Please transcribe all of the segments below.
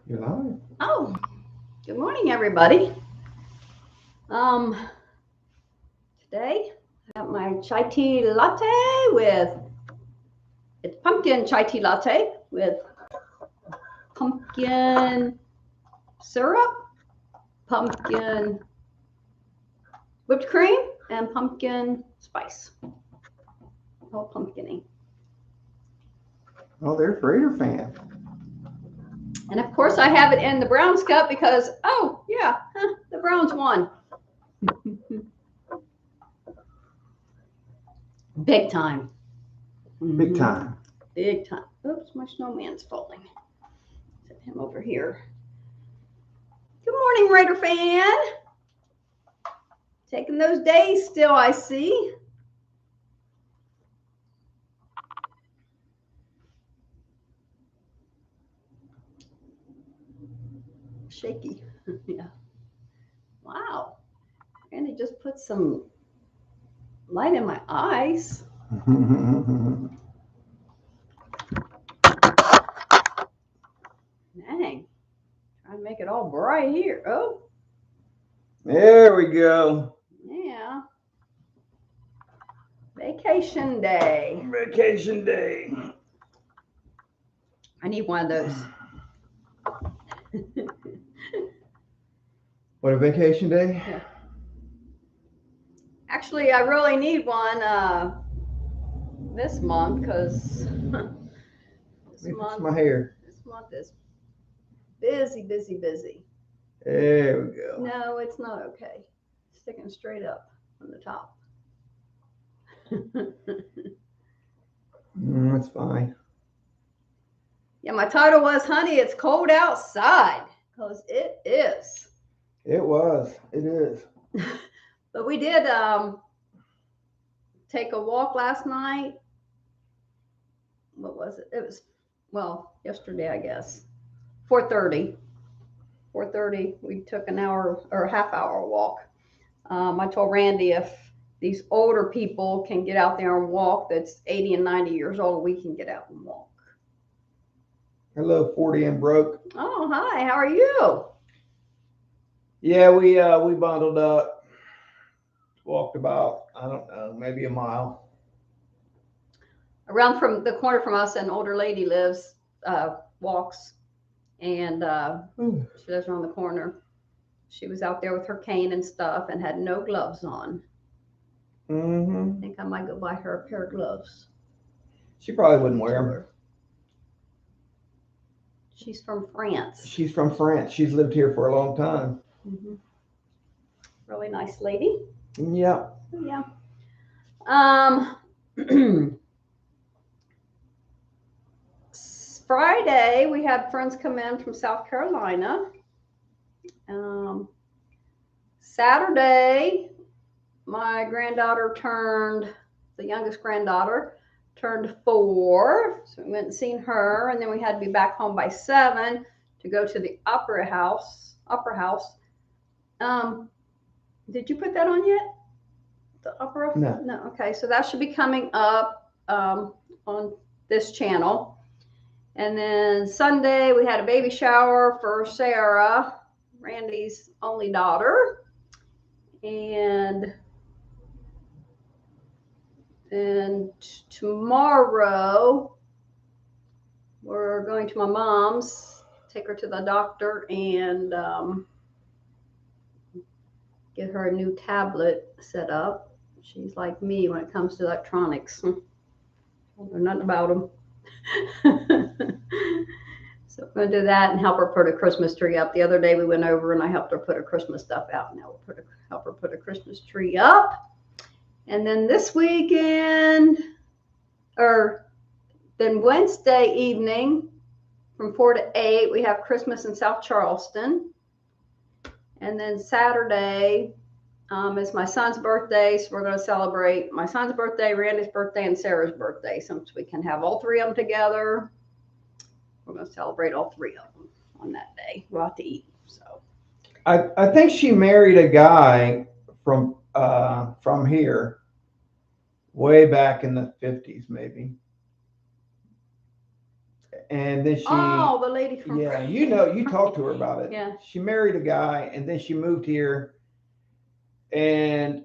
You're live. Oh, good morning, everybody. Um, Today I got my chai tea latte with it's pumpkin chai tea latte with pumpkin syrup, pumpkin whipped cream, and pumpkin spice. All pumpkiny. Oh, there's Raider fan. And of course, I have it in the Browns cup because, oh, yeah, the Browns won. Big time. Big time. Big time. Oops, my snowman's falling. Set him over here. Good morning, Raider fan. Taking those days still, I see. Shaky. Yeah. Wow. Randy just put some light in my eyes. Dang. Trying to make it all bright here. Oh, There we go. yeah. Vacation day. Vacation day. I need one of those. What a vacation day. Yeah. Actually, I really need one this month because Let me fix my hair. this month is busy, busy, busy. There we go. No, it's not okay. Sticking straight up from the top. That's fine. Yeah, my title was, honey, it's cold outside. Because it is. It was. It is. But we did take a walk last night. What was it? It was, well, yesterday, I guess. 4:30. 4:30, we took an hour or a half hour walk. I told Randy if these older people can get out there and walk that's 80 and 90 years old, we can get out and walk. Hello, 40 and broke. Oh, hi. How are you? Yeah, we bundled up. Walked about, I don't know, maybe a mile. Around from the corner from us, an older lady lives, walks, and she lives around the corner. She was out there with her cane and stuff and had no gloves on. I think I might go buy her a pair of gloves. She probably wouldn't wear them. She's from France. She's from France. She's lived here for a long time. Mm-hmm. Really nice lady. Yeah. Yeah. Friday, we had friends come in from South Carolina. Saturday, my granddaughter turned, the youngest granddaughter, turned 4. So we went and seen her, and then we had to be back home by 7 to go to the opera house. Did you put that on yet? The opera? No. No. Okay, so that should be coming up on this channel. And then Sunday, we had a baby shower for Sarah, Randy's only daughter. And then tomorrow, we're going to my mom's, take her to the doctor and get her a new tablet set up. She's like me when it comes to electronics. I don't know nothing about them. So we're going to do that and help her put a Christmas tree up. The other day we went over and I helped her put her Christmas stuff out. Now we'll help her put a Christmas tree up. And then this weekend, or then Wednesday evening from 4 to 8, we have Christmas in South Charleston. And then Saturday is my son's birthday, so we're going to celebrate my son's birthday, Randy's birthday, and Sarah's birthday. Since we can have all 3 of them together, we're going to celebrate all 3 of them on that day. We'll have to eat. So I think she married a guy from here, way back in the 50s, maybe. and then she, Oh, the lady from yeah, you talked to her about it. Yeah. She married a guy, and then she moved here, and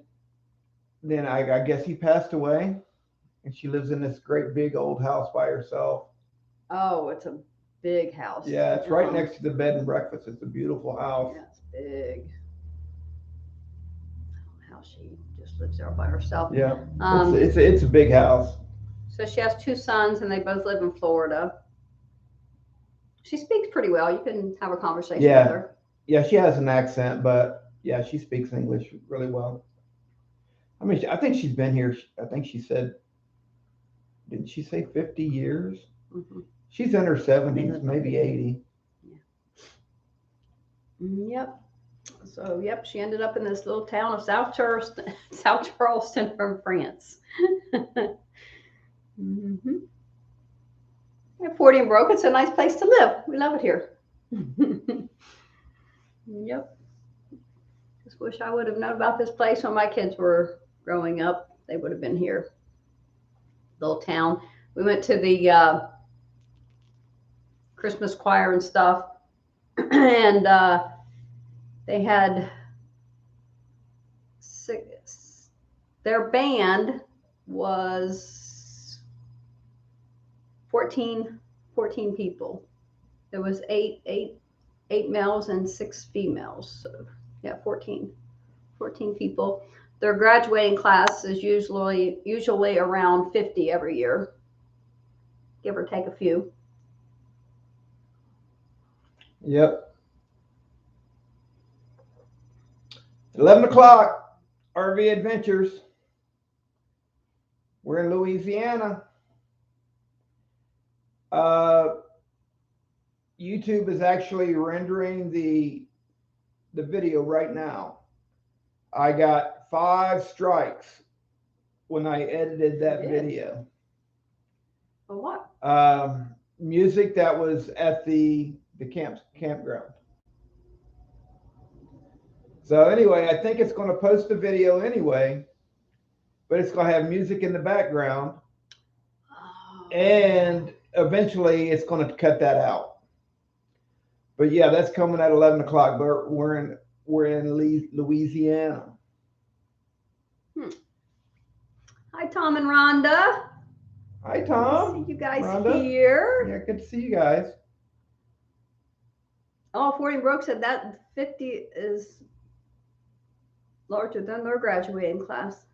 then I guess he passed away, and she lives in this great big old house by herself. Oh, it's a big house. Yeah, it's right next to the bed and breakfast. It's a beautiful house. Yeah, it's big. How she just lives there by herself. Yeah, Um, it's a big house. So she has 2 sons, and they both live in Florida. She speaks pretty well. You can have a conversation Yeah. with her. Yeah, she has an accent, but yeah, she speaks English really well. I mean, I think she's been here. I think she said, didn't she say 50 years? Mm-hmm. She's in her 70s, maybe 80. Yep. So, yep, she ended up in this little town of South Charleston, South Charleston from France. Mm-hmm. Yeah, Forty and Broke. It's a nice place to live. We love it here. Yep. Just wish I would have known about this place when my kids were growing up. They would have been here. Little town. We went to the Christmas choir and stuff, and they had their band was 14 people. There was eight males and 6 females. So yeah, 14 people. Their graduating class is usually around 50 every year, give or take a few. Yep. 11 o'clock, RV Adventures. We're in Louisiana. YouTube is actually rendering the video right now. I got 5 strikes when I edited that video. For what? Music that was at the campground. So anyway, I think it's going to post the video anyway, but it's going to have music in the background, and eventually it's going to cut that out. But yeah, that's coming at 11 o'clock. But we're in Louisiana. Hi, Tom and Rhonda. Hi, Tom. Good to see you guys Rhonda. here. Yeah, good to see you guys. Oh, Forty and Broke said that 50 is larger than their graduating class.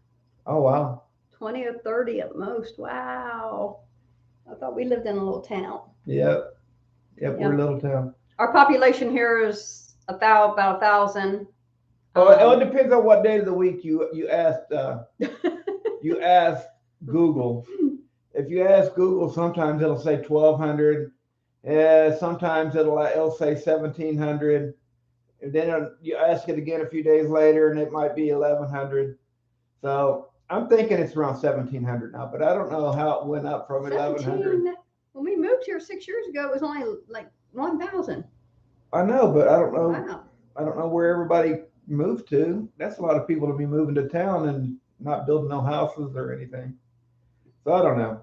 Oh, wow. 20 or 30 at most. Wow. I thought we lived in a little town. Yep. We're a little town. Our population here is about 1,000. Oh, it depends on what day of the week you asked. You asked Google. If you ask Google, sometimes it'll say 1,200. Sometimes it'll say 1,700. And then you ask it again a few days later, and it might be 1,100. So I'm thinking it's around 1,700 now, but I don't know how it went up from 1,100. When we moved here 6 years ago, it was only like 1,000. I know, but I don't know. Wow. I don't know where everybody moved to. That's a lot of people to be moving to town and not building no houses or anything. So I don't know.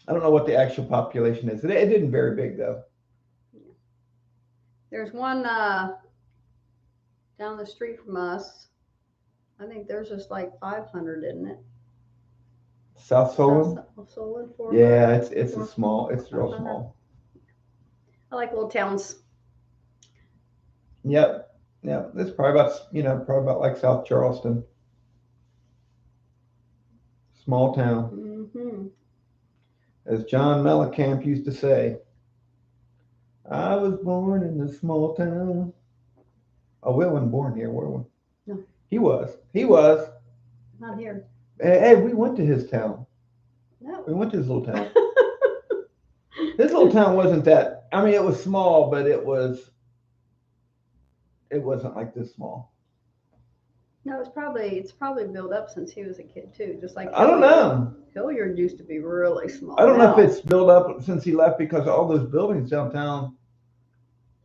I don't know what the actual population is. It didn't very big though. There's one down the street from us. I think there's just like 500, isn't it? South Solon? South Solon, yeah, it's a small. It's real small. I like little towns. Yep. It's probably about like South Charleston. Small town. Mm-hmm. As John Mellencamp used to say, I was born in a small town. Oh, we wasn't born here, were we? No. He was. Not here. Hey, we went to his town. No. We went to his little town. This little town wasn't that, I mean, it was small, but it wasn't like this small. No, it's probably built up since he was a kid too. Just like I don't know. Hilliard used to be really small. I don't know if it's built up since he left, because all those buildings downtown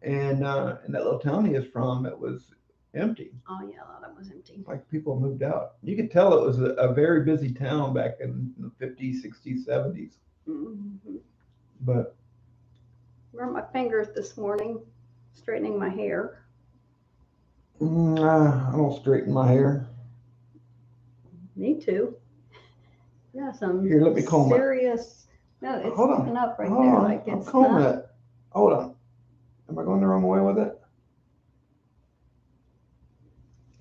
and in that little town he is from, it was empty. Oh yeah, a lot of it was empty. Like people moved out. You could tell it was a very busy town back in the 50s, 60s, 70s. Mm-hmm. But fingers this morning, straightening my hair. I don't straighten my hair. Me too. Yeah, some Here, let me comb it. serious. No, it's Hold on. sticking up right Hold there. on. Like I'm it's combing not. it. Hold on. Am I going the wrong way with it?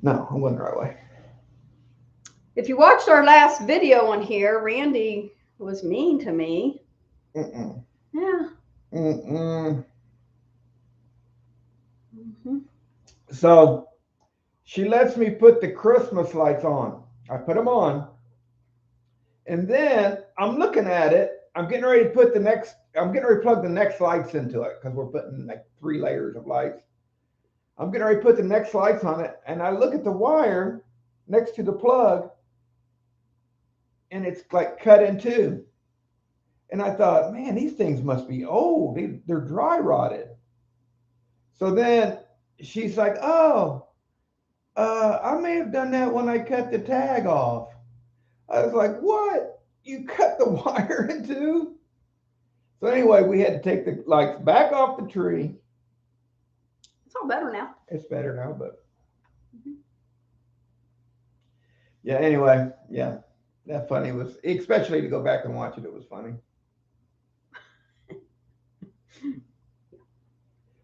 No, I went the right way. If you watched our last video on here, Randy was mean to me. Mm-mm. Yeah. Mm-mm. Mm-hmm. So she lets me put the Christmas lights on. I put them on. And then I'm looking at it. I'm getting ready to put I'm getting ready to plug the next lights into it because we're putting like 3 layers of lights. I'm getting ready to put the next lights on it. And I look at the wire next to the plug and it's like cut in two. And I thought, man, these things must be old. They're dry rotted. So then she's like, oh, I may have done that when I cut the tag off. I was like, what? You cut the wire in two? So anyway, we had to take the lights back off the tree. It's all better now. It's better now, but yeah, anyway, yeah. That funny was, especially to go back and watch it, it was funny.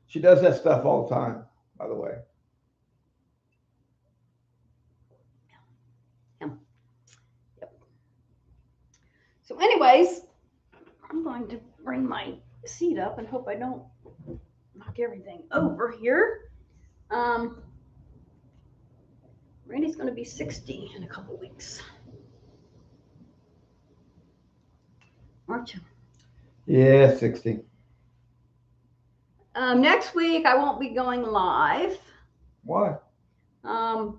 She does that stuff all the time, by the way. Yep. So anyways, I'm going to bring my seat up and hope I don't knock everything over here. Randy's going to be 60 in a couple weeks. Aren't you? Yeah, 60. Next week, I won't be going live. Why? Because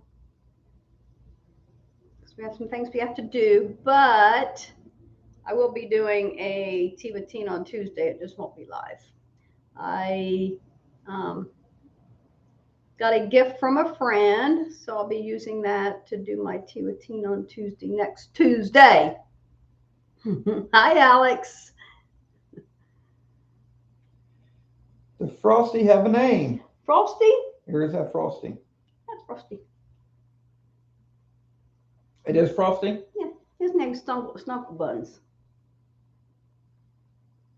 we have some things we have to do, but I will be doing a Tea with Tina on Tuesday. It just won't be live. I got a gift from a friend, so I'll be using that to do my Tea with Tina on Tuesday, next Tuesday. Hi, Alex. Does Frosty have a name? Frosty? Or is that Frosty? That's Frosty. It is Frosty? Yeah, his name's Snuckle Buns.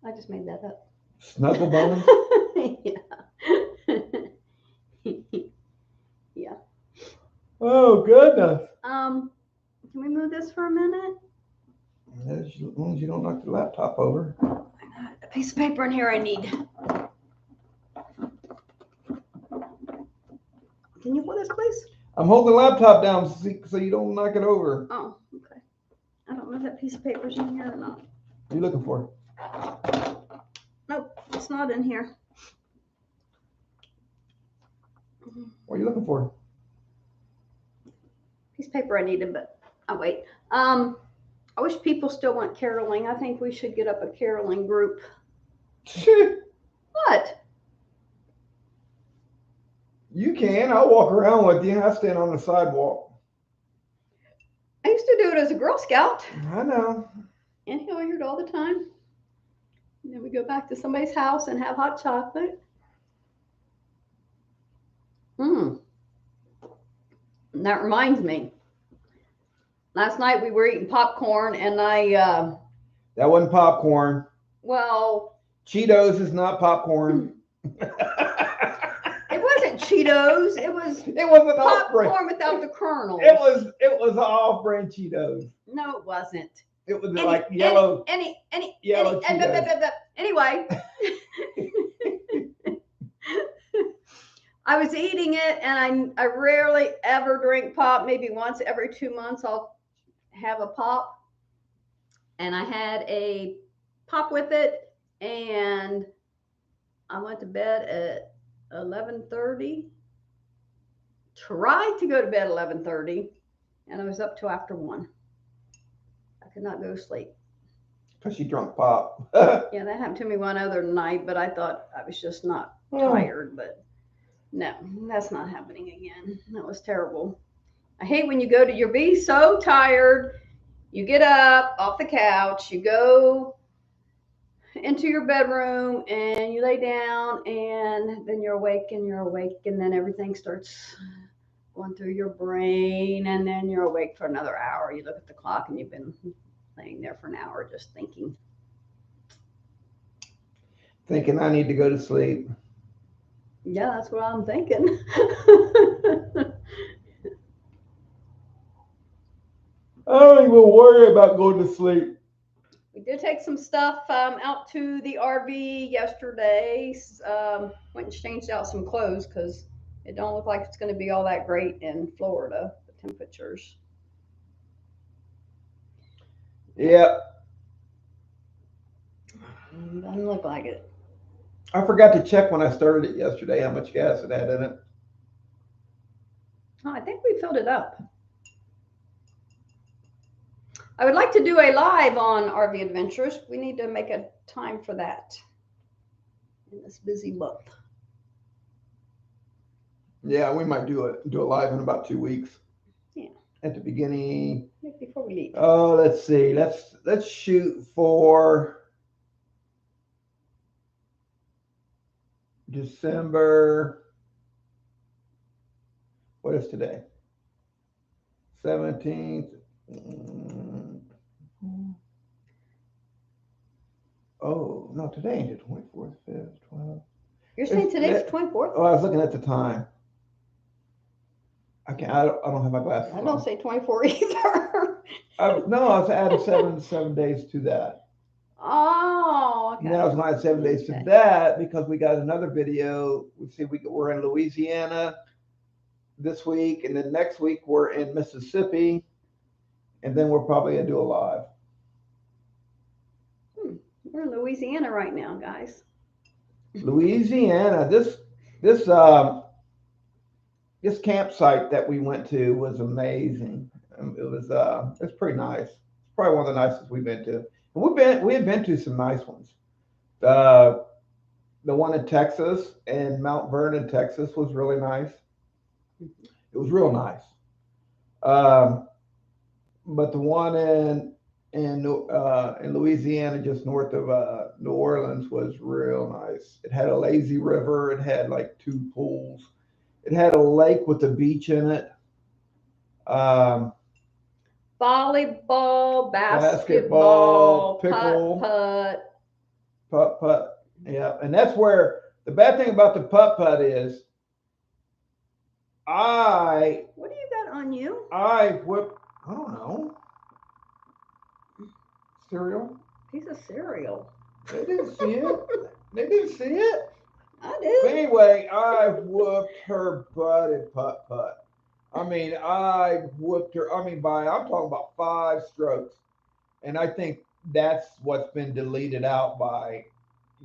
I just made that up. Snuggle Bones? Yeah. Yeah. Oh, goodness. Can we move this for a minute? As long as you don't knock the laptop over. I got a piece of paper in here I need. Can you hold this, please? I'm holding the laptop down so you don't knock it over. Oh, okay. I don't know if that piece of paper's in here or not. What are you looking for? Nope, it's not in here. What are you looking for? Piece of paper I needed, but I'll wait. I wish people still want caroling. I think we should get up a caroling group. What? You can. I'll walk around with you. I stand on the sidewalk. I used to do it as a Girl Scout I know. in Hilliard all the time. And then we go back to somebody's house and have hot chocolate. And that reminds me. Last night we were eating popcorn and That wasn't popcorn. well, Cheetos is not popcorn. it wasn't Cheetos. It was It was an off-brand. popcorn without the kernel. It was off-brand Cheetos. No, it wasn't. It was like yellow. Yellow Cheetos. Anyway, I was eating it, and I rarely ever drink pop. Maybe once every 2 months I'll have a pop, and I had a pop with it, and I went to bed at 11:30. Tried to go to bed 11:30, and I was up till after 1. I could not go to sleep. Because she drunk pop. Yeah, that happened to me one other night, but I thought I was just not tired. But no, that's not happening again. That was terrible. I hate when you're be so tired, you get up off the couch, you go into your bedroom and you lay down, and then you're awake and you're awake, and then everything starts going through your brain, and then you're awake for another hour. You look at the clock and you've been laying there for an hour just thinking. Thinking I need to go to sleep. Yeah, that's what I'm thinking. I don't even worry about going to sleep. We did take some stuff out to the RV yesterday. Went and changed out some clothes because it don't look like it's going to be all that great in Florida, the temperatures. Yeah. Doesn't look like it. I forgot to check when I started it yesterday how much gas it had in it. Oh, I think we filled it up. I would like to do a live on RV Adventures. We need to make a time for that in this busy month. Yeah, we might do it live in about 2 weeks. Yeah. At the beginning. Before we leave. Oh, let's see. Let's shoot for December. What is today? 17th. Oh, no, today ain't the 24th, 5th, 12th. You're saying today's the 24th? Oh, I was looking at the time. I don't have my glasses I on. don't say 24 either. No, I was adding 7 days to that. Oh, okay. And then I was going to add 7 days to that because we got another video. We're in Louisiana this week, and then next week we're in Mississippi, and then we're probably going to do a live. We're in Louisiana right now, guys. Louisiana. This campsite that we went to was amazing. It's pretty nice. It's probably one of the nicest we've been to. And we had been to some nice ones. The one in Texas and Mount Vernon, Texas was really nice. It was real nice. But the one in Louisiana, just north of New Orleans, was real nice. It had a lazy river. It had like 2 pools. It had a lake with a beach in it. Volleyball, basketball, pickle, putt. Yeah, and that's where the bad thing about the putt is. What do you got on you? I don't know. Cereal. Piece of cereal. They didn't see it. They didn't see it. I did. But anyway, I whooped her butt at putt. I mean, I whooped her. I mean, I'm talking about 5 strokes. And I think that's what's been deleted out by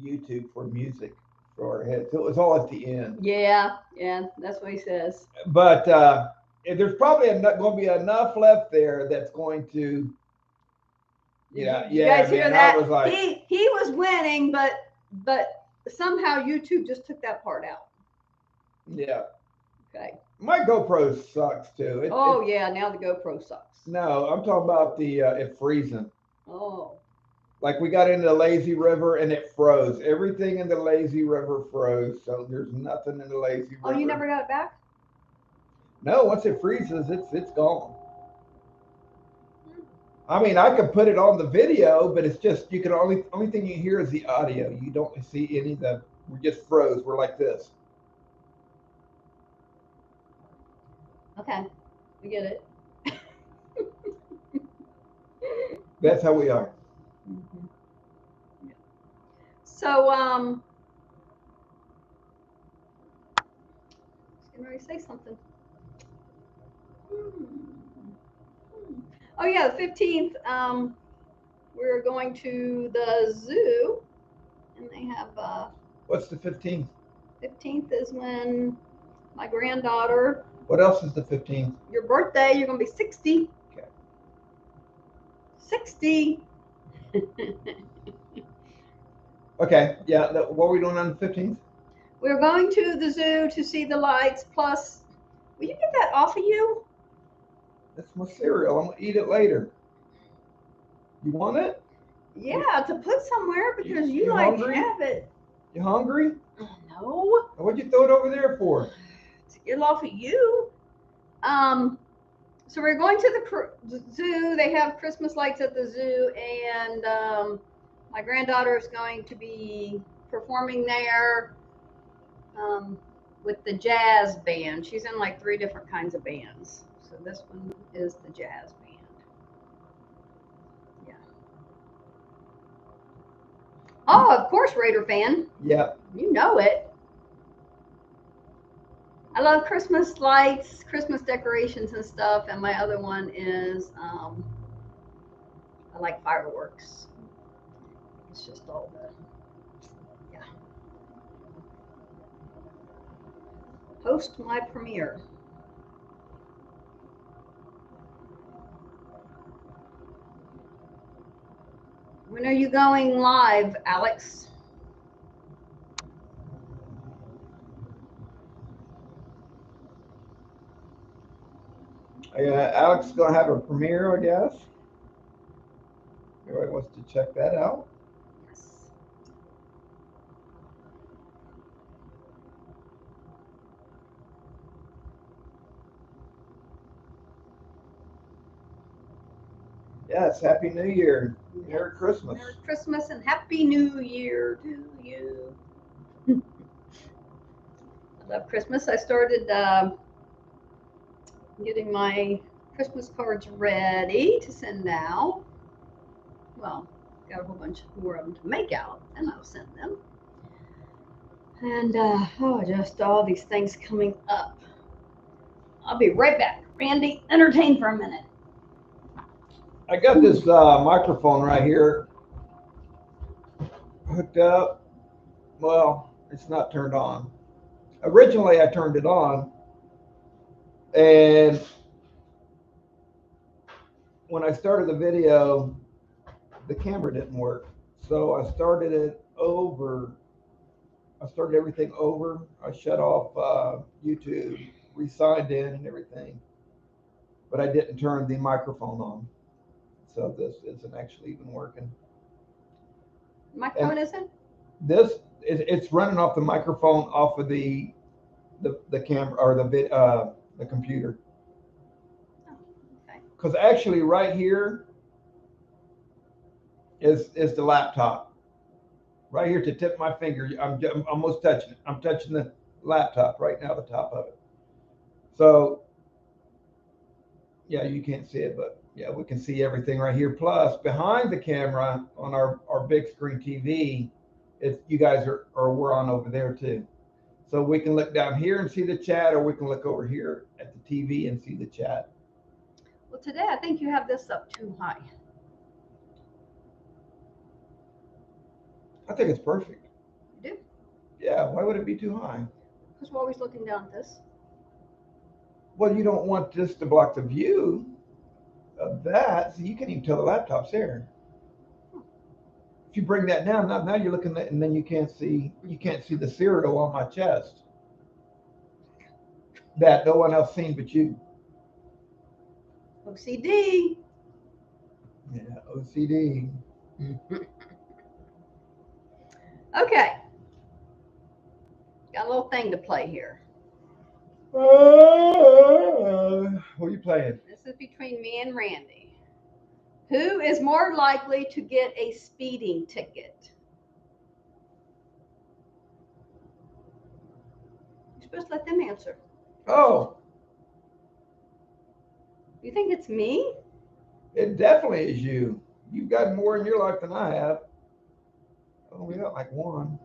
YouTube for music for hits. It was all at the end. Yeah, that's what he says. But there's probably going to be enough left there that's going to. Yeah. You guys hear that? I was like, he was winning, but somehow YouTube just took that part out. Yeah. Okay. My GoPro sucks too. Now the GoPro sucks. No, I'm talking about it freezing. Oh. Like we got into the lazy river and it froze. Everything in the lazy river froze. So there's nothing in the lazy river. Oh, you never got it back? No, once it freezes, it's gone. I mean, I could put it on the video, but it's just you can only thing you hear is the audio. You don't see any of the. We just froze. We're like this. Okay, we get it. That's how we are. Mm-hmm. Yeah. So, I was getting ready to say something. Oh yeah, the 15th. We're going to the zoo, and they have. What's the 15th? 15th is when my granddaughter. What else is the 15th? Your birthday. You're going to be 60. Okay. 60. Okay. Yeah. What are we doing on the 15th? We're going to the zoo to see the lights. Plus, will you get that off of you? That's my cereal. I'm gonna eat it later. You want it? Yeah, to put somewhere because you You like hungry? have it. You hungry? No, What'd you throw it over there for? to get off of you. So we're going to the zoo. They have Christmas lights at the zoo, and my granddaughter is going to be performing there with the jazz band. She's in like 3 different kinds of bands. So this one is the jazz band. Yeah. Oh, of course, Raider fan. Yep. You know it. I love Christmas lights, Christmas decorations and stuff, and my other one is I like fireworks. It's just all the post my premiere. When are you going live, Alex? Alex is gonna have a premiere, I guess. Everybody wants to check that out. Yes. Yes, Happy New Year. Merry Christmas. Merry Christmas and Happy New Year to you. I love Christmas. I started getting my Christmas cards ready to send out. Well, got a whole bunch more of them to make out, and I'll send them. And just all these things coming up. I'll be right back. Randy, entertain for a minute. I got this microphone right here hooked up. Well, it's not turned on. Originally, I turned it on, and when I started the video, the camera didn't work. So I started it over. I started everything over. I shut off YouTube, re-signed in and everything, but I didn't turn the microphone on. So this isn't actually even working. Microphone isn't? This it's running off the microphone off of the camera or the computer. Oh, okay. Because actually, right here is the laptop. Right here to tip my finger, I'm almost touching it. I'm touching the laptop right now, the top of it. So yeah, you can't see it, but yeah, we can see everything right here. Plus, behind the camera on our big screen TV, you guys we're on over there too. So we can look down here and see the chat, or we can look over here at the TV and see the chat. Well, today I think you have this up too high. I think it's perfect. You do? Yeah, why would it be too high? Because we're always looking down at this. Well, you don't want this to block the view of that, so you can't even tell the laptop's there. If you bring that down, now you're looking at, and then you can't see the cereal on my chest. That no one else seen but you. OCD. Yeah, OCD. Okay. Got a little thing to play here. What are you playing? This is between me and Randy. Who is more likely to get a speeding ticket? You're supposed to let them answer. Oh, You think it's me? it definitely is you. You've got more in your life than I have. Oh, we got like one.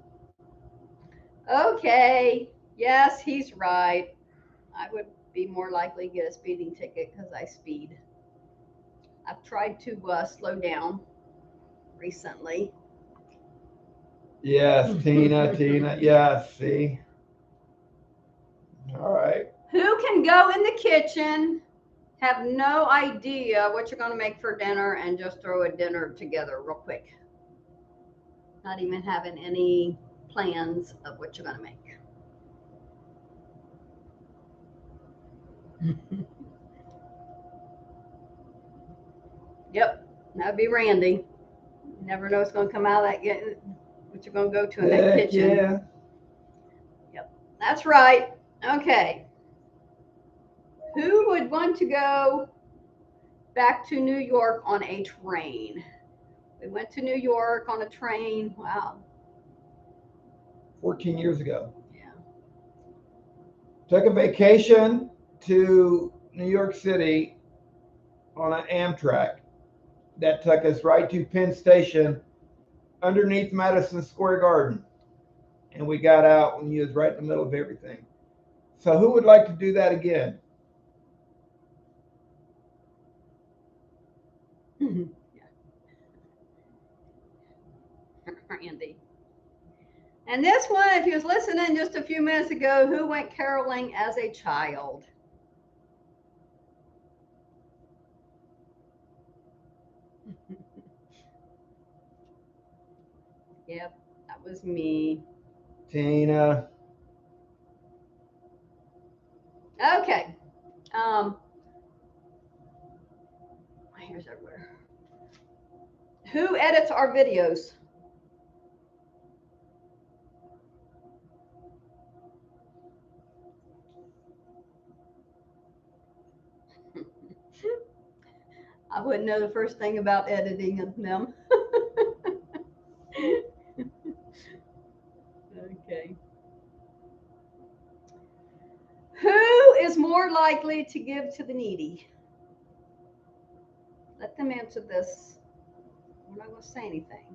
Okay. Yes, he's right. I would be more likely to get a speeding ticket because I speed. I've tried to slow down recently. Yes, Tina. Yes, see. All right. Who can go in the kitchen, have no idea what you're going to make for dinner, and just throw a dinner together real quick? Not even having any plans of what you're going to make. Yep, that'd be Randy. Never know what's going to come out of that. What you're going to go to in that Heck kitchen. yeah. Yep, that's right. Okay. Who would want to go back to New York on a train? We went to New York on a train. Wow. 14 years ago. Yeah. Took a vacation to New York City on an Amtrak that took us right to Penn Station underneath Madison Square Garden. And we got out when you was right in the middle of everything. So who would like to do that again? Yeah. Randy. And this one, if you was listening just a few minutes ago, who went caroling as a child? Yep, that was me. Tina. Okay. Here's everywhere. Who edits our videos? I wouldn't know the first thing about editing them. Okay. Who is more likely to give to the needy? Let them answer this. We're not going to say anything.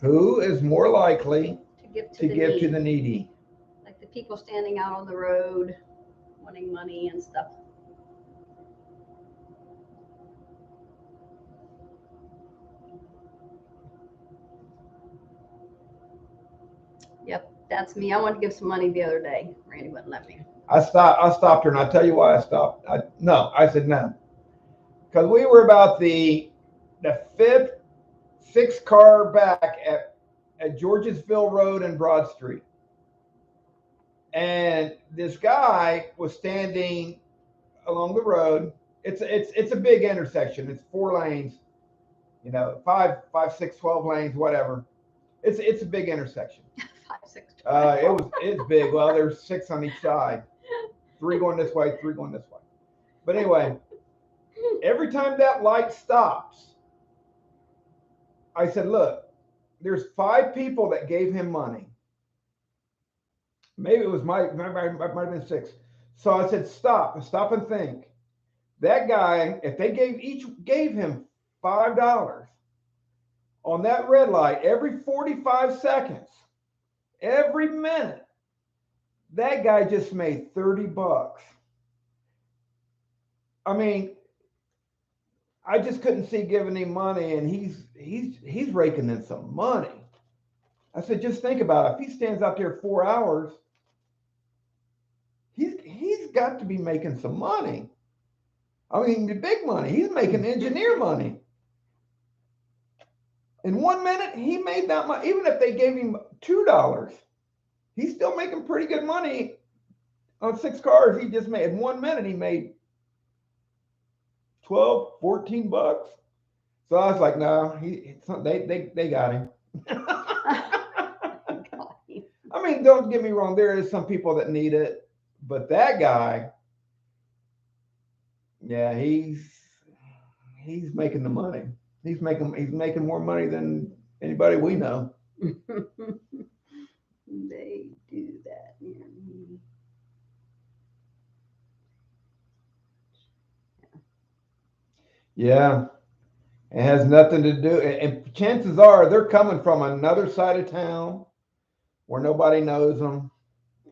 Who is more likely To give to give to the needy? Like the people standing out on the road wanting money and stuff. Yep, that's me. I wanted to give some money the other day. Randy wouldn't let me. I stopped her, and I'll tell you why I stopped. I said no. Because we were about the fifth, sixth car back at Georgesville Road and Broad Street. And this guy was standing along the road. It's a big intersection. It's 4 lanes, 5, 6, 12 lanes, whatever. It's a big intersection. 5, 6, 12. It's big. Well, there's 6 on each side. 3 going this way, 3 going this way. But anyway, every time that light stops, I said, look, there's 5 people that gave him money. Maybe it might have been 6. So I said, stop and think. That guy, if they each gave him $5 on that red light every 45 seconds, every minute, that guy just made $30. I mean, I just couldn't see giving him money, and he's raking in some money. I said, just think about it. If he stands out there 4 hours, he's got to be making some money. I mean, the big money. He's making engineer money. In 1 minute, he made that much. Even if they gave him $2, he's still making pretty good money on 6 cars. He just made in 1 minute. He made 12, 14 bucks. So I was like, no, they got him. I mean, don't get me wrong. There is some people that need it, but that guy, yeah, he's making the money. He's making more money than anybody we know. They do that. Yeah, it has nothing to do. And chances are they're coming from another side of town where nobody knows them.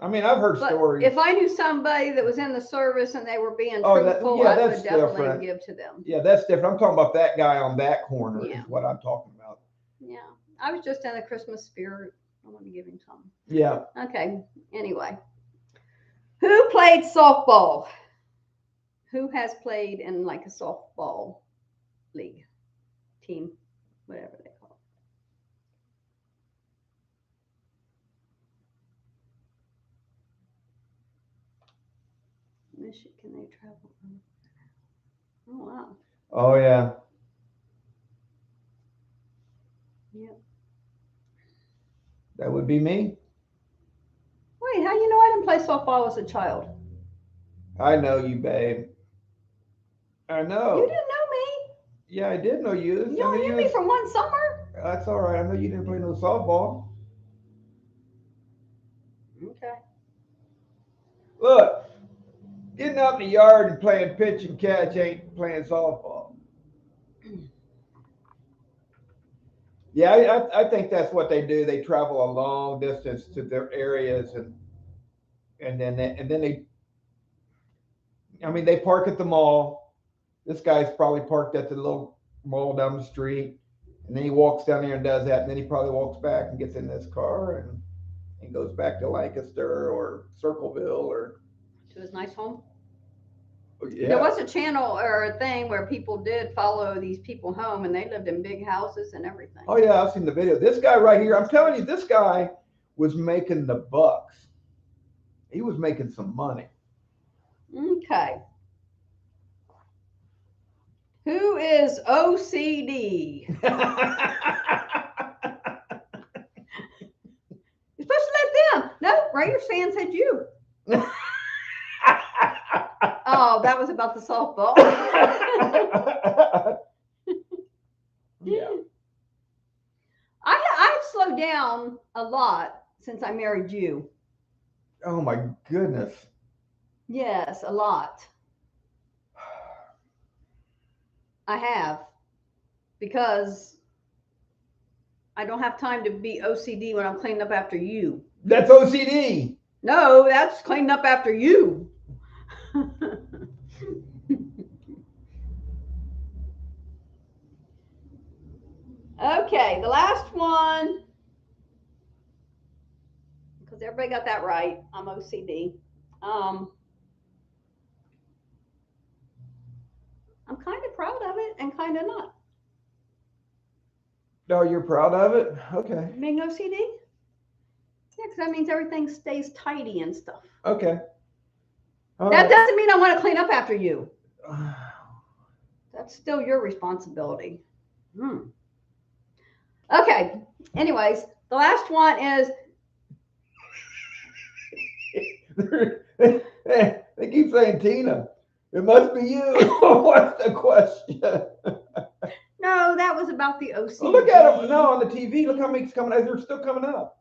I mean, I've heard stories. If I knew somebody that was in the service and they were being truthful, I would definitely give to them. Yeah, that's different. I'm talking about that guy on that corner is what I'm talking about. Yeah, I was just in the Christmas spirit. I want to give him some. Yeah. Okay. Anyway, who played softball? Who has played in like a softball league, team, whatever they call it? Michigan, can they travel? Oh wow. Oh yeah. That would be me. Wait, how you know I didn't play softball as a child? I know you, babe. I know. You didn't know me. Yeah, I did know you. You only knew me from one summer. That's all right. I know you didn't play no softball. Okay. Look, getting out in the yard and playing pitch and catch ain't playing softball. Yeah, I think that's what they do. They travel a long distance to their areas and then they I mean they park at the mall. This guy's probably parked at the little mall down the street, and then he walks down there and does that, and then he probably walks back and gets in this car and goes back to Lancaster or Circleville or To his nice home. yeah. There was a channel or a thing where people did follow these people home, and they lived in big houses and everything. Oh yeah, I've seen the video. This guy right here, I'm telling you, this guy was making the bucks. He was making some money. Okay. Who is OCD? You're supposed to let them. No, Raiders fan said you. Oh, that was about the softball. Yeah. I've slowed down a lot since I married you. Oh my goodness. Yes, a lot. I have. Because I don't have time to be OCD when I'm cleaning up after you. That's OCD. No, that's cleaning up after you. Okay, the last one. Because everybody got that right. I'm OCD. I'm kind of proud of it and kind of not. No, you're proud of it? Okay. Being OCD? Yeah, because that means everything stays tidy and stuff. Okay. All That right. doesn't mean I want to clean up after you. That's still your responsibility. Okay. Anyways, the last one is they keep saying Tina. It must be you. What's the question? no, that was about the OCD. Well, look at them. No, on the TV. Look how many's coming up. They're still coming up.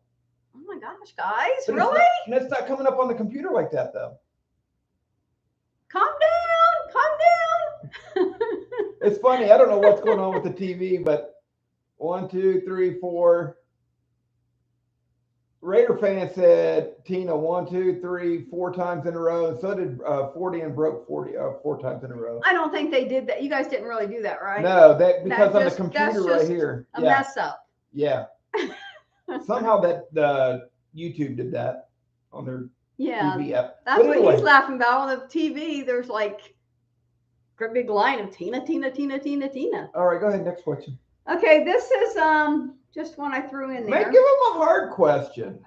Oh my gosh, guys. But Really? It's not coming up on the computer like that, though. Calm down. Calm down. It's funny. I don't know what's going on with the TV, but 1, 2, 3, 4. Raider fan said Tina 1, 2, 3, 4 times in a row, and so did 40 and broke 40 4 times in a row. I don't think they did that. You guys didn't really do that, right? No, that because on the that's computer right just here. A Yeah, mess up. yeah. Somehow that YouTube did that on their Yeah, TV app. that's But what anyway. he's laughing about. On the TV, there's like a big line of Tina, Tina, Tina, Tina, Tina. All right, go ahead. Next question. Okay, this is just one I threw in there. Give him a hard question.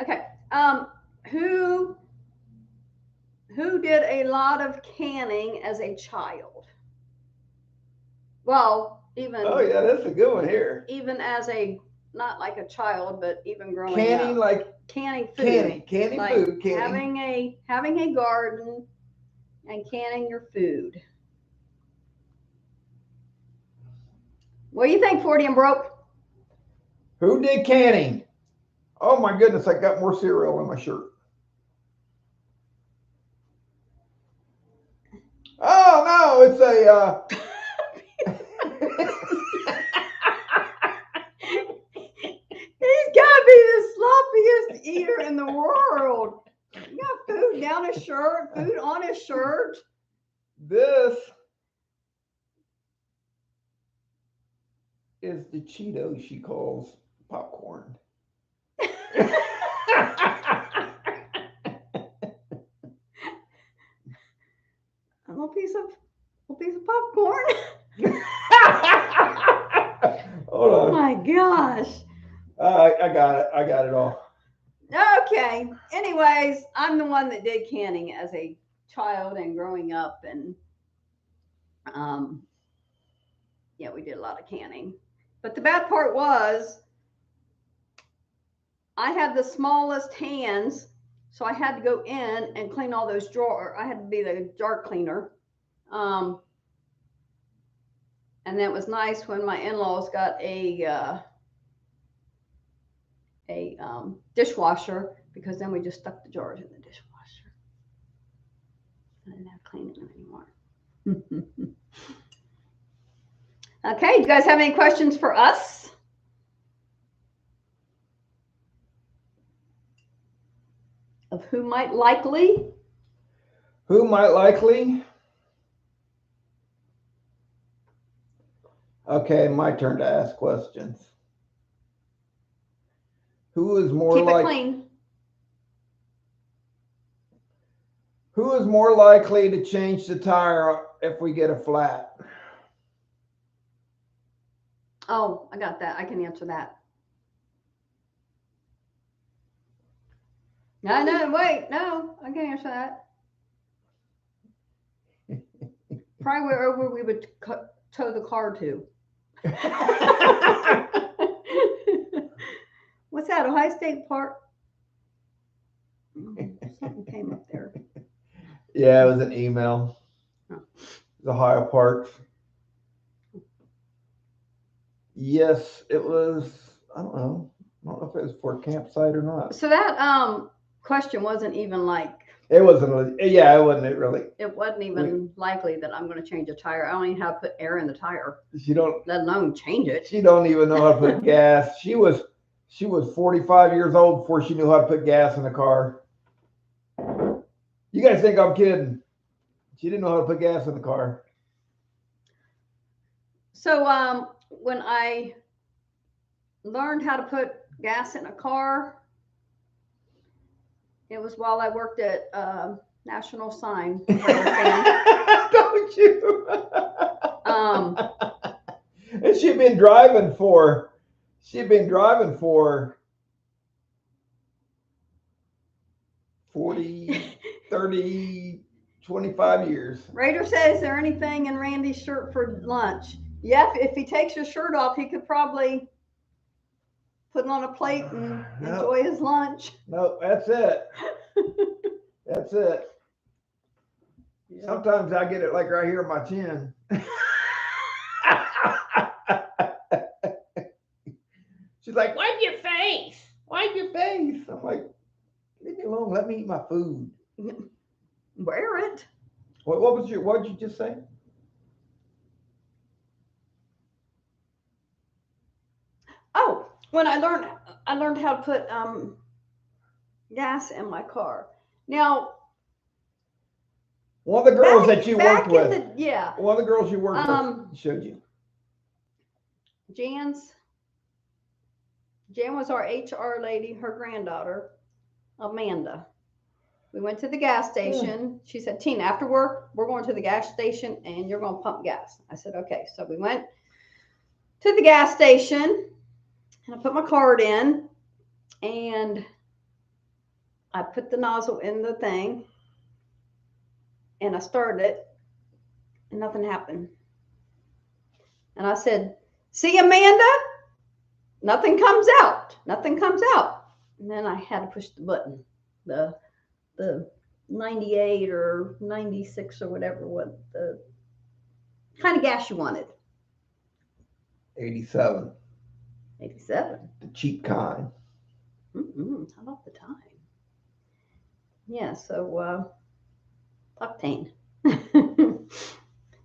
Okay, who did a lot of canning as a child? Well, even Oh yeah, that's a good one here. even as a not like a child, but even growing Canning, up. like Canning food. canning Like food, canning. having a garden and canning your food. What do you think, 40 and broke? Who did canning? Oh my goodness, I got more cereal in my shirt. Oh no, it's a He's gotta be the sloppiest eater in the world. You got food down his shirt, food on his shirt. This is the Cheetos she calls popcorn. A little piece of popcorn. Hold Oh on. my gosh. I got it. I got it all. Okay. Anyways, I'm the one that did canning as a child and growing up, and yeah, we did a lot of canning. But the bad part was I had the smallest hands, so I had to go in and clean all those drawers. I had to be the jar cleaner. And that was nice when my in-laws got a dishwasher, because then we just stuck the jars in the dishwasher. I didn't have to clean them anymore. Okay, do you guys have any questions for us? Of who might likely? Who might likely? Okay, my turn to ask questions. Who is more Keep it like? clean. Who is more likely to change the tire if we get a flat? Oh, I got that. I can answer that. No, wait, no, I can answer that. Probably wherever we would tow the car to. What's that, Ohio State Park? Something came up there. Yeah, it was an email. Oh. The Ohio Parks. Yes, it was. I don't know if it was for a campsite or not. So that question wasn't even like. It wasn't. Yeah, it wasn't. It really. It wasn't even likely that I'm going to change a tire. I don't even know how to put air in the tire. She don't. Let alone change it. She don't even know how to put gas. She was 45 years old before she knew how to put gas in a car. You guys think I'm kidding? She didn't know how to put gas in the car. So when I learned how to put gas in a car, it was while I worked at National Sign. Don't you? And she'd been driving for 40, 30, 25 years. Raider says, is there anything in Randy's shirt for lunch? Yeah, if he takes his shirt off, he could probably put it on a plate and enjoy his lunch. No, that's it. That's it. Yeah. Sometimes I get it like right here on my chin. She's like, wipe your face. Wipe your face. I'm like, leave me alone. Let me eat my food. Wear it. What did you just say? Oh, when I learned how to put gas in my car. Now, one of the girls that you worked with. One of the girls you worked with showed you. Jan was our HR lady, her granddaughter, Amanda. We went to the gas station. Yeah. She said, Tina, after work, we're going to the gas station and you're going to pump gas. I said, okay. So we went to the gas station and I put my card in and I put the nozzle in the thing and I started it and nothing happened. And I said, see, Amanda, nothing comes out. Nothing comes out. And then I had to push the button, the 98 or 96 or whatever, what the kind of gas you wanted. 87. 87. The cheap kind. How about the time? Yeah, so octane.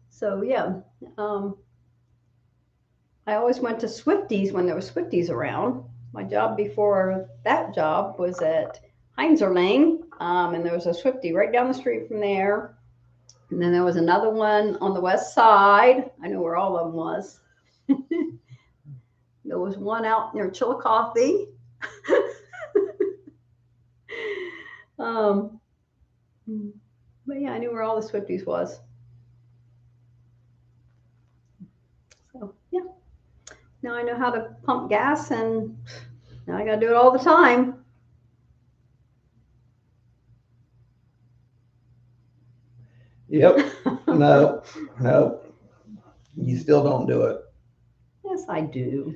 So yeah, I always went to Swifties when there were Swifties around. My job before that job was at Heinzerling, and there was a Swiftie right down the street from there. And then there was another one on the west side. I know where all of them was. There was one out near Chillicothe. But yeah, I knew where all the Swifties was. So yeah, now I know how to pump gas, and now I got to do it all the time. Yep. No, no, you still don't do it. Yes, I do.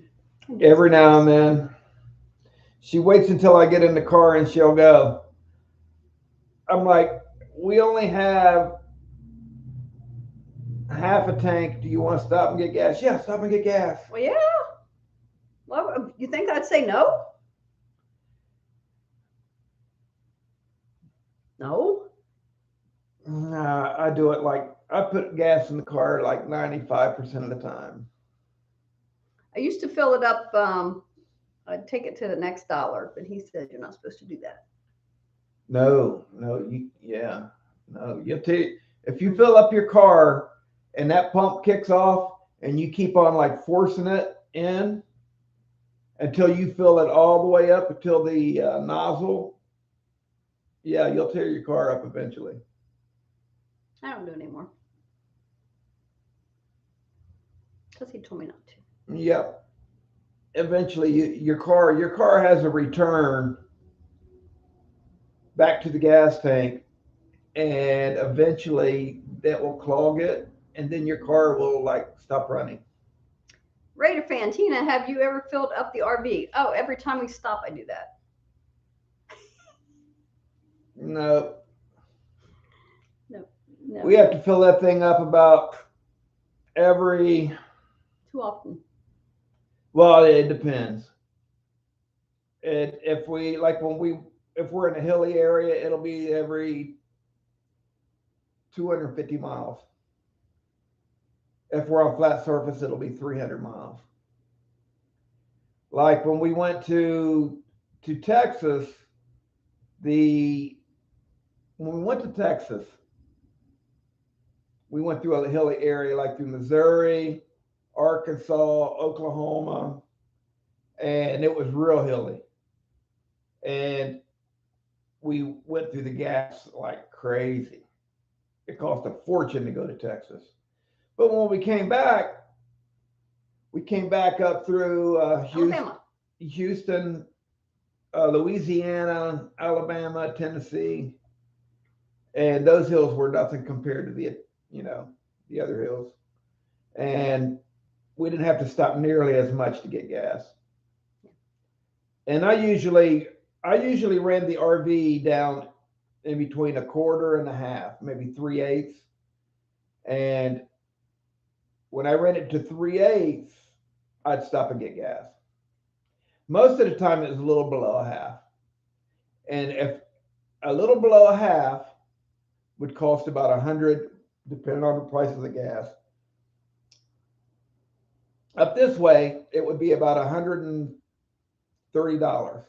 Every now and then, she waits until I get in the car and she'll go. I'm like, we only have half a tank. Do you want to stop and get gas? Yeah, stop and get gas. Well, yeah. Well, you think I'd say no? No. Nah, I do it like I put gas in the car like 95% of the time. I used to fill it up. I'd take it to the next dollar, but he said you're not supposed to do that. No, no, yeah, no. You take if you fill up your car and that pump kicks off and you keep on like forcing it in until you fill it all the way up until the nozzle, yeah, you'll tear your car up eventually. I don't do it anymore because he told me not to. Yep. Eventually, your car has a return back to the gas tank, and eventually that will clog it, and then your car will like stop running. Raider Fantina, have you ever filled up the RV? Oh, every time we stop, I do that. No, No, no. we have to fill that thing up about every. Too often. Well, it depends. If we like when we if we're in a hilly area, it'll be every 250 miles. If we're on flat surface, it'll be 300 miles. Like when we went to Texas, the when we went to Texas, we went through a hilly area like through Missouri, Arkansas, Oklahoma, and it was real hilly. And we went through the gas like crazy. It cost a fortune to go to Texas. But when we came back up through Alabama. Houston, Louisiana, Alabama, Tennessee, and those hills were nothing compared to you know the other hills. And we didn't have to stop nearly as much to get gas. And I usually ran the RV down in between a quarter and a half, maybe 3/8. And when I ran it to 3/8, I'd stop and get gas. Most of the time, it was a little below a half. And if a little below a half would cost about 100, depending on the price of the gas. Up this way, it would be about $130.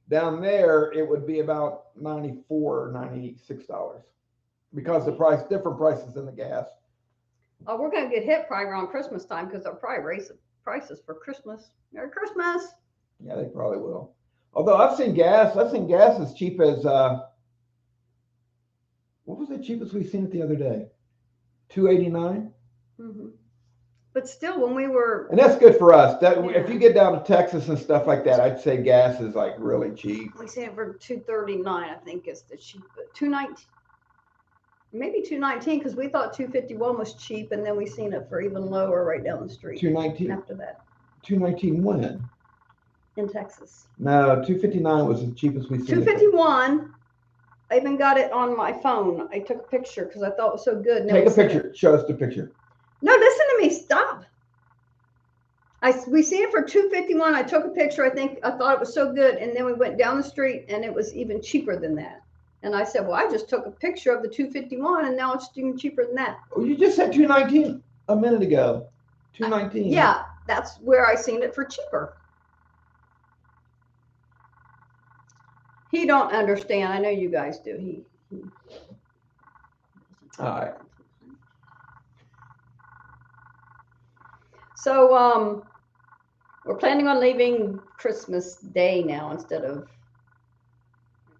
Down there, it would be about 94 or $96 because the different prices in the gas. Oh, we're gonna get hit probably around Christmas time because they'll probably raise the prices for Christmas. Merry Christmas. Yeah, they probably will. Although I've seen gas as cheap as what was the cheapest we seen it the other day? 289. Mm-hmm. But still, when we were, And that's good for us. That Yeah. if you get down to Texas and stuff like that, I'd say gas is like really cheap. we seen it for 239, I think is the cheap, but 219, maybe 219, because we thought 251 was cheap, and then we seen it for even lower right down the street 219. after that 219 when? in Texas. No, 259 was the cheapest we seen. 251. I even got it on my phone. I took a picture because I thought it was so good. Take a picture. Show us the picture. No, listen to me. Stop. We seen it for 251. I took a picture. I thought it was so good, and then we went down the street, and it was even cheaper than that. And I said, "Well, I just took a picture of the 251, and now it's even cheaper than that." Oh, you just said 219 a minute ago. 219. Yeah, that's where I seen it for cheaper. He don't understand. I know you guys do. He All right. So we're planning on leaving Christmas Day now instead of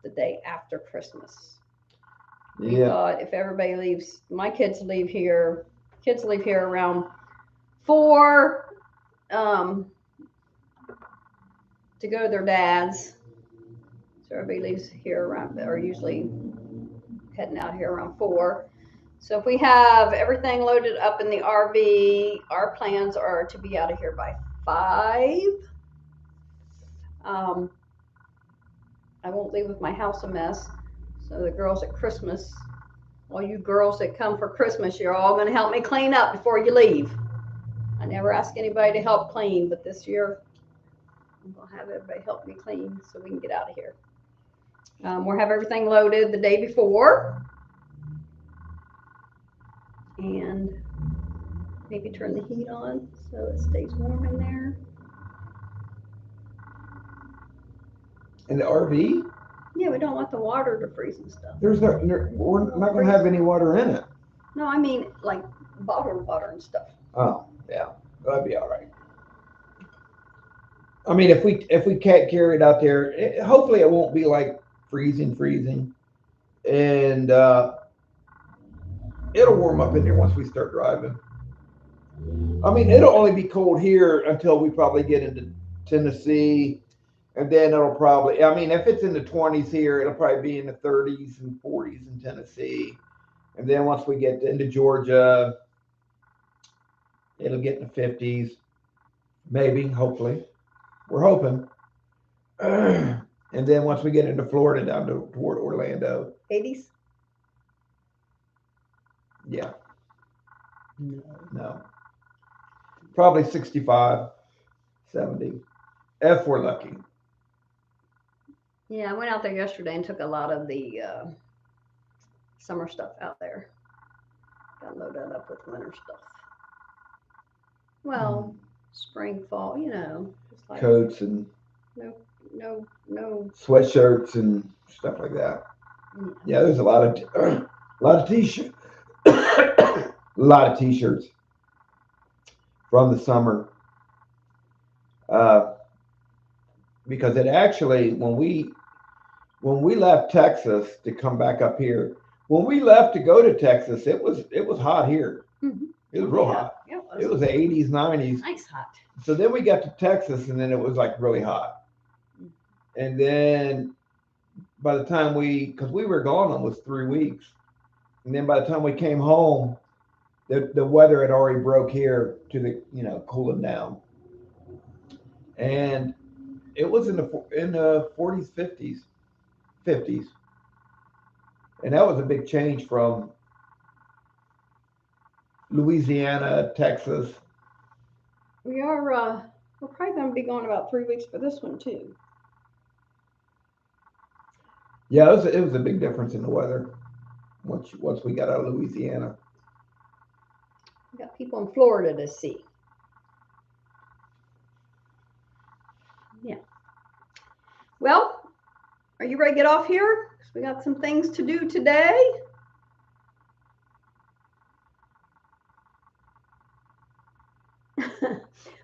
the day after Christmas. We Yeah. thought if everybody leaves, my kids leave here around 4 to go to their dad's. So everybody leaves here around, or usually heading out here around 4. So if we have everything loaded up in the RV, our plans are to be out of here by 5. I won't leave with my house a mess. So the girls at Christmas, all you girls that come for Christmas, you're all going to help me clean up before you leave. I never ask anybody to help clean, but this year I'm going to have everybody help me clean so we can get out of here. We'll have everything loaded the day before. And maybe turn the heat on so it stays warm in there. In the RV? Yeah, we don't want the water to freeze and stuff. We're not going to have any water in it. No, I mean like bottled water and stuff. Oh, yeah. That'd be all right. I mean, if we can't carry it out there, hopefully it won't be like freezing. And it'll warm up in there once we start driving. I mean, it'll only be cold here until we probably get into Tennessee. And then it'll probably, I mean, if it's in the 20s here, it'll probably be in the 30s and 40s in Tennessee. And then once we get into Georgia, it'll get in the 50s. Maybe, hopefully. We're hoping. And then once we get into Florida down toward Orlando. 80s? Yeah. No. Probably 65, 70. If we're lucky. Yeah, I went out there yesterday and took a lot of the summer stuff out there. Got loaded up with winter stuff. Well, spring, fall, just like coats and no sweatshirts and stuff like that. Yeah, there's a lot of t-shirts, a lot of t-shirts from the summer. Because it actually, when we left Texas to come back up here, when we left to go to Texas, it was hot here. Mm-hmm. It was real hot. It was the 80s, 90s. Nice hot. So then we got to Texas, and then it was like really hot. And then by the time because we were gone almost 3 weeks, and then by the time we came home, the weather had already broke here to the cooling down, and it was in the 40s, 50s, and that was a big change from Louisiana, Texas. We're probably going to be going about 3 weeks for this one too. Yeah, it was a big difference in the weather once we got out of Louisiana. We got people in Florida to see. Yeah. Well, are you ready to get off here? 'Cause we got some things to do today.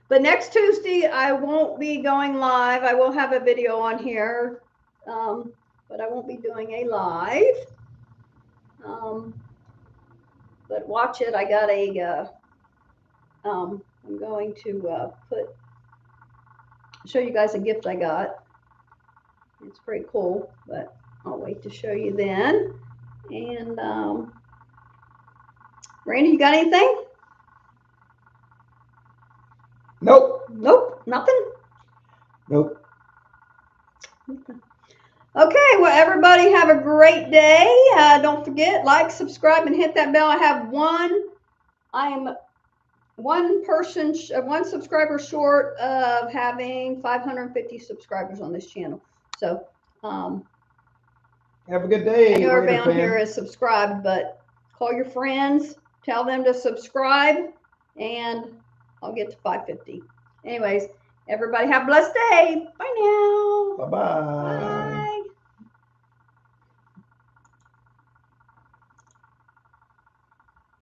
But next Tuesday, I won't be going live. I will have a video on here, but I won't be doing a live. But watch it. I got I'm going to show you guys a gift I got. It's pretty cool, but I'll wait to show you then. And Randy, you got anything? Nope. Nothing? Nope. Okay, well, everybody have a great day. Don't forget, like, subscribe, and hit that bell. I am one subscriber short of having 550 subscribers on this channel. So, have a good day. I know everybody on here is subscribed, but call your friends, tell them to subscribe, and I'll get to 550. Anyways, everybody have a blessed day. Bye now. Bye-bye. Bye.